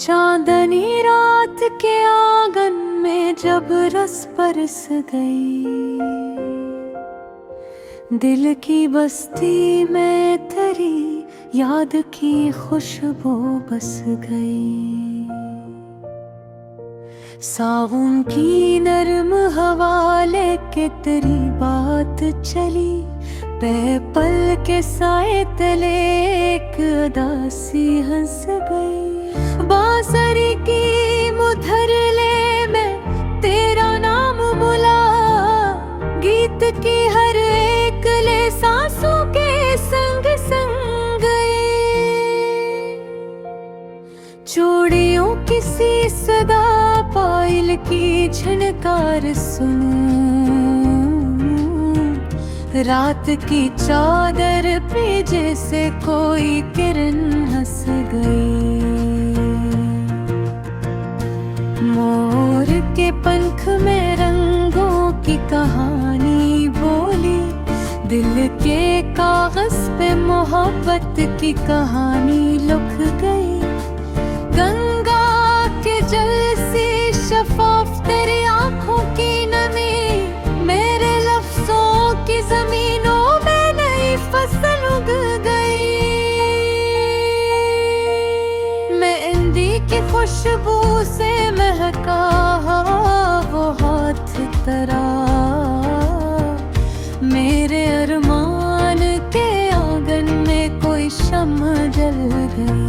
चांदनी रात के आंगन में जब रस बरस गई, दिल की बस्ती में तेरी याद की खुशबू बस गई। सावन की नरम हवा लेके तेरी बात चली, पल के साए तले एक उदासी हंस गई। बांसुरी की मुधरले में तेरा नाम बुला, गीत की हर एक ले सांसों के संग संग गई। चूड़ियों की सी सदा पायल की झनकार सुन, रात की चादर पे जैसे कोई किरण हंस गई। मोर के पंख में रंगों की कहानी बोली, दिल के कागज पे मोहब्बत की कहानी लिख गई। गंगा के जल से शफाफ तेरी आंखों की नमी, मेरे लफ्जों की जमीनों में नई फसल उग गई। मेहंदी की खुशबू से महका वो हाथ तेरा, मेरे अरमान के आंगन में कोई शम्म जल गई।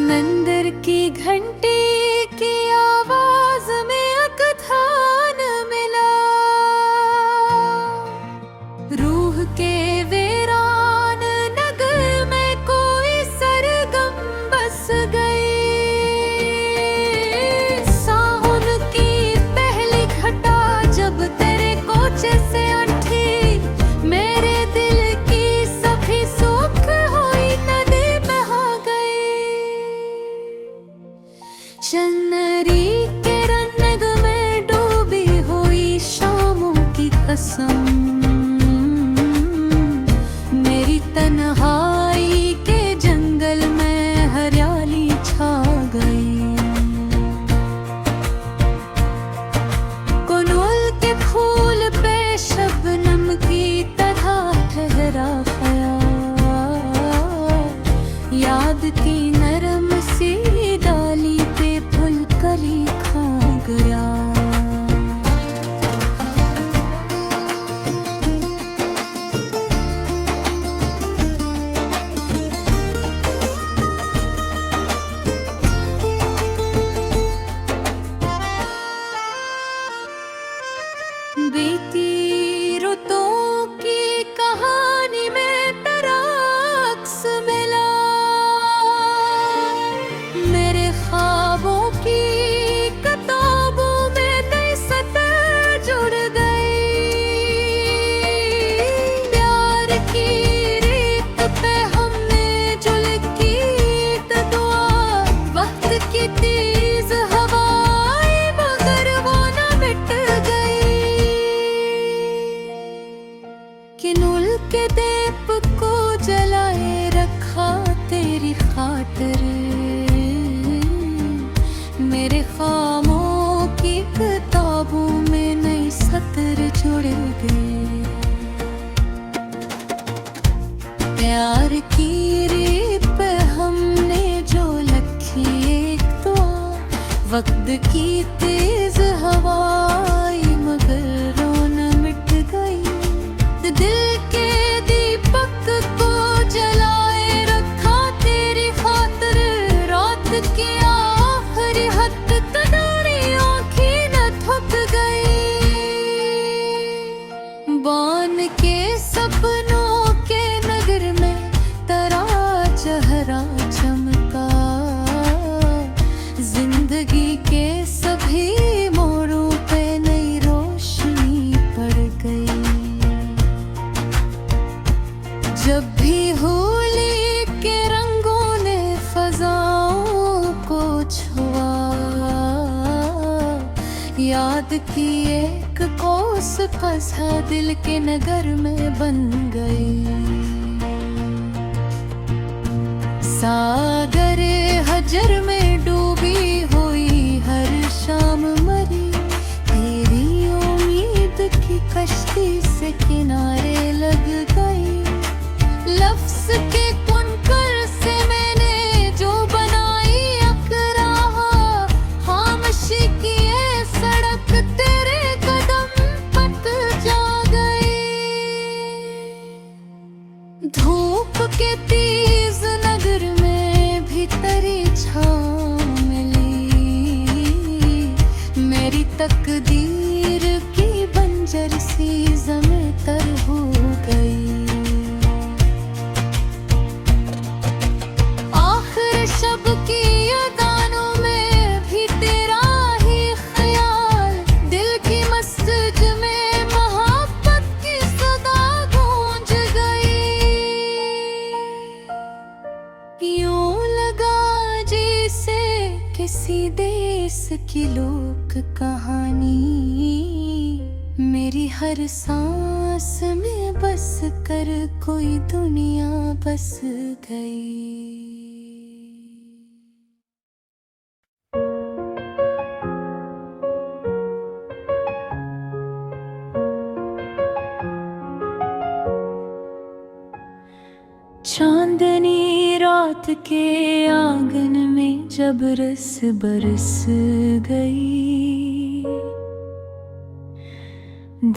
मंदिर की घंटी की आवाज में अकथान मिला, रूह के वीरान नगर में कोई सरगम बस गई। सावन की पहली घटा जब तेरे कोचे से उठी, मेरे दिल की सभी सुख हुई नदी बहा गई। चन्नरी के रंग में डूबी हुई शामों की कसम, मेरी तन्हाई के जंगल में हरियाली छा गई। कुनूल के फूल पे शबनम की तरह ठहरा ख्याल, याद की नरम सी डाली पे फूल कली खा गया। बीती रुतों की कहानी में तेरा अक्स मिला, मेरे ख्वाबों की किताबों में नई सतर जुड़ गई। प्यार की रीत पे हमने जो लिखी दुआ, वक्त की तेज हवाएं मगर वो न मिट गई। किनुल के दीप को जलाए रखा तेरी खातिर, मेरे ख्वाबों की किताबों में नई सतर जुड़ गए। प्यार की रीत पे हमने जो लिखी एक दुआ, वक्त की तेज हवाएं मगर वो न मिट गई। दिल के दीपक को जलाए रखा तेरी खातिर, रात की आखिरी हद तदारी आँखें न थक गई। बान के सपनों के नगर में तेरा चेहरा चमका, जिंदगी के सभी मोड़ों पे जब भी होली के रंगों ने फजाओं को छुआ, याद की एक कोस फंसा दिल के नगर में बन गई। सागर हजर में डूबी हुई हर शाम मरी, तेरी उम्मीद की कश्ती से किनारे लग गई। लफ्ज के कुनकर से मैंने जो बनाई अकराहा, खामोशी की ये सड़क तेरे कदम पट जा गई। धूप के तेज नगर में भी तेरी छाँव मिली, मेरी तकदीर की बंजर सी ज़मीं तर हो गई। आखिर शब की अदानों में भी तेरा ही ख्याल, दिल की मस्जिद में मोहब्बत की सदा गूंज गई। यूं लगा जैसे किसी देश की लोक कहानी, मेरी हर सांस में बस कर कोई दुनिया बस गई। चांदनी रात के आंगन में जब रस बरस गई,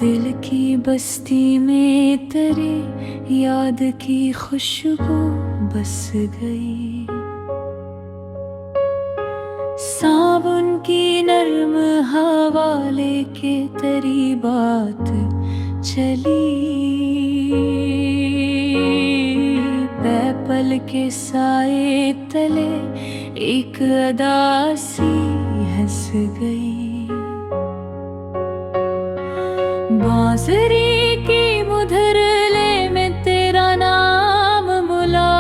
दिल की बस्ती में तेरे याद की खुशबू बस गई। सावन की नर्म हवा लेके तेरी बात चली, पल के साए तले एक अदा सी हंस गई। बांसुरी की मुधरले में तेरा नाम बुला,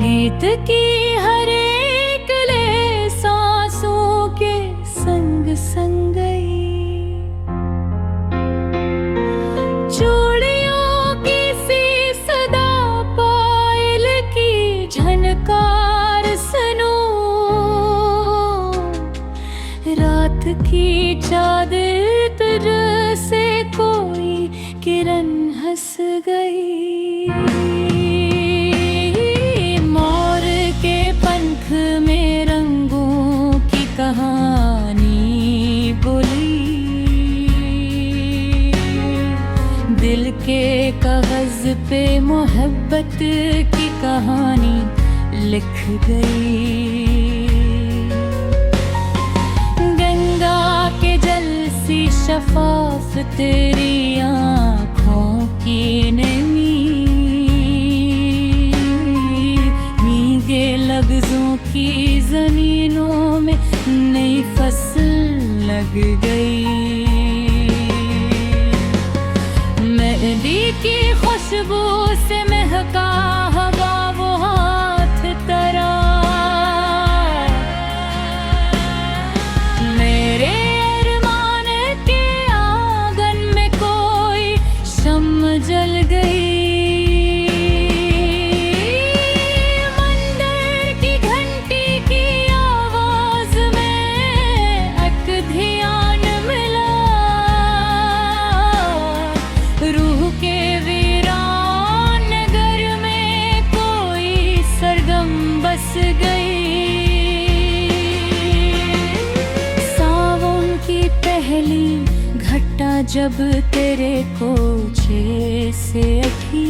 गीत की हर एक ले सांसों के संग संग गई। चूड़ियों की सी सदा पायल की झनकार सुनो, रात की चादर तर से कोई किरण हंस गई। मोर के पंख में रंगों की कहानी बोली, दिल के कागज पे मोहब्बत की कहानी लिख गई। गंगा के जल सी शफाफ तेरी आँखों की नमी, भीगे लफ्जों की जमीनों में नई फसल लग गई। मेहंदी की खुशबू से महका हवा वो हाथ तरा, मेरे अरमान के आंगन में कोई शम्म जल गई। मंदिर की घंटी की आवाज में एक ध्यान मिला, रूह के वीरान नगर में कोई सरगम बस गई। सावन की पहली घटा जब तेरे कोचे से अठी,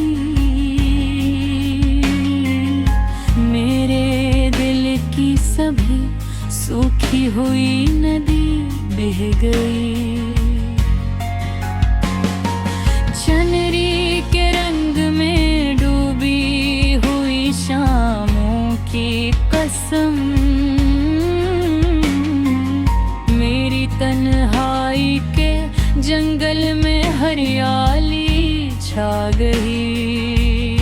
मेरे दिल की सभी सूखी हुई नदी बह गई। चनरी के रंग में डूबी हुई शामों की कसम, मेरी तन्हाई के जंगल में हरियाली छा गई।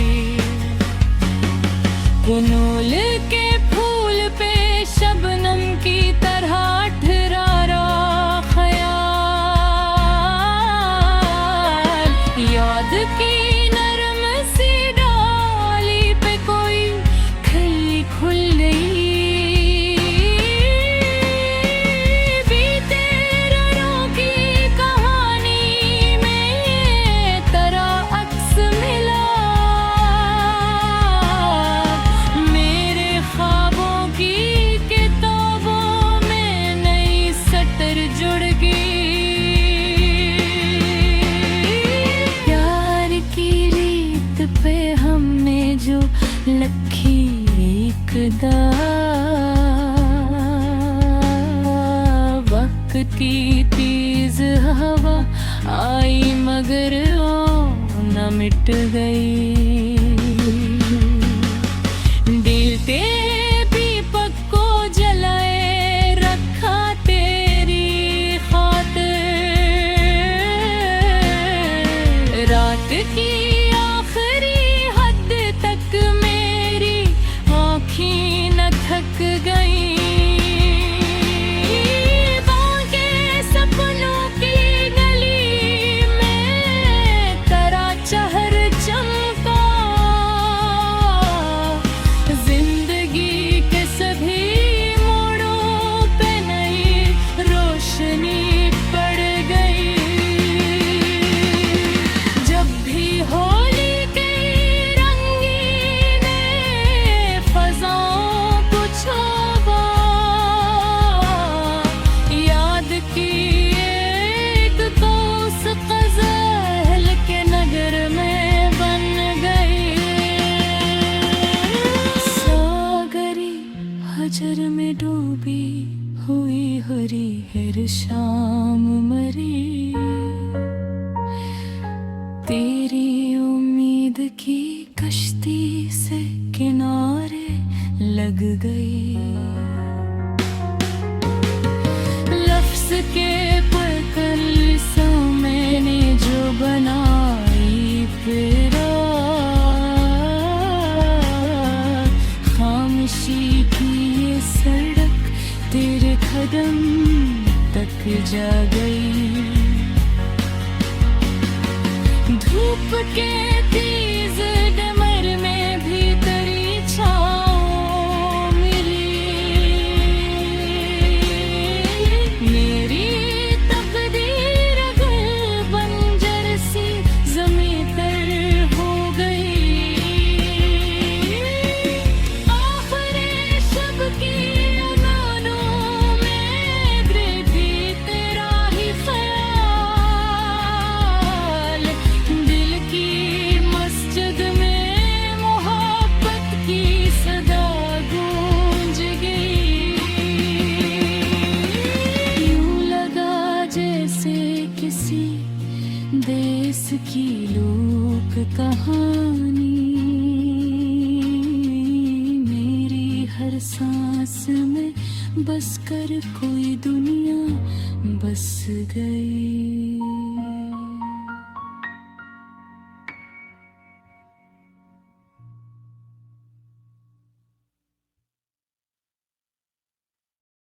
कुनूल के फूल पे शबनम की तरह ठहरा ख्याल। याद की नरम सी डाली पे कोई खिली खुल गई। बीते रनों की कहानी में तेरा अक्स मिला। मेरे ख्वाबों की किताबों में नई सतर जुड़ गई। प्यार की रीत पे हमने जो लखी एकदा, वक्त की तेज हवा आई मगर वो न मिट गई। दिलते दीपक को जलाए रखा तेरी खातिर। रात की आखिरी हद तक मेरी आँखें न थक गई। बाके सपनों की गली में तेरा चेहर चमका। जिंदगी के सभी मोड़ों पे नई रोशनी पड़ गई। जब भी होली के रंगीन फज़ाओं को छुआ, याद की एक कौस ग़ज़ल के नगर में बन गई। सागरी हजर में डूबी हुई हरी हर शाम मरी। तेरी उम्मीद की कश्ती से किनारे लग गई। लफ्ज़ के पकड़ सा मैंने जो बनाई फिरा। खामोशी की ये सड़क तेरे कदम तक जा गई। धूप के तेज डमर में भी तेरी छाँव मिली। मेरी तकदीर गुल बंजर सी ज़मीं तर हो गई। आखिरी शब की अज़ानों में भी तेरा ही ख्याल। दिल की मस्जिद में मोहब्बत की सदा गूंज गई। यूं लगा जैसे किसी देश की लोक कहानी। मेरी हर सांस में बस कर कोई दुनिया बस गई।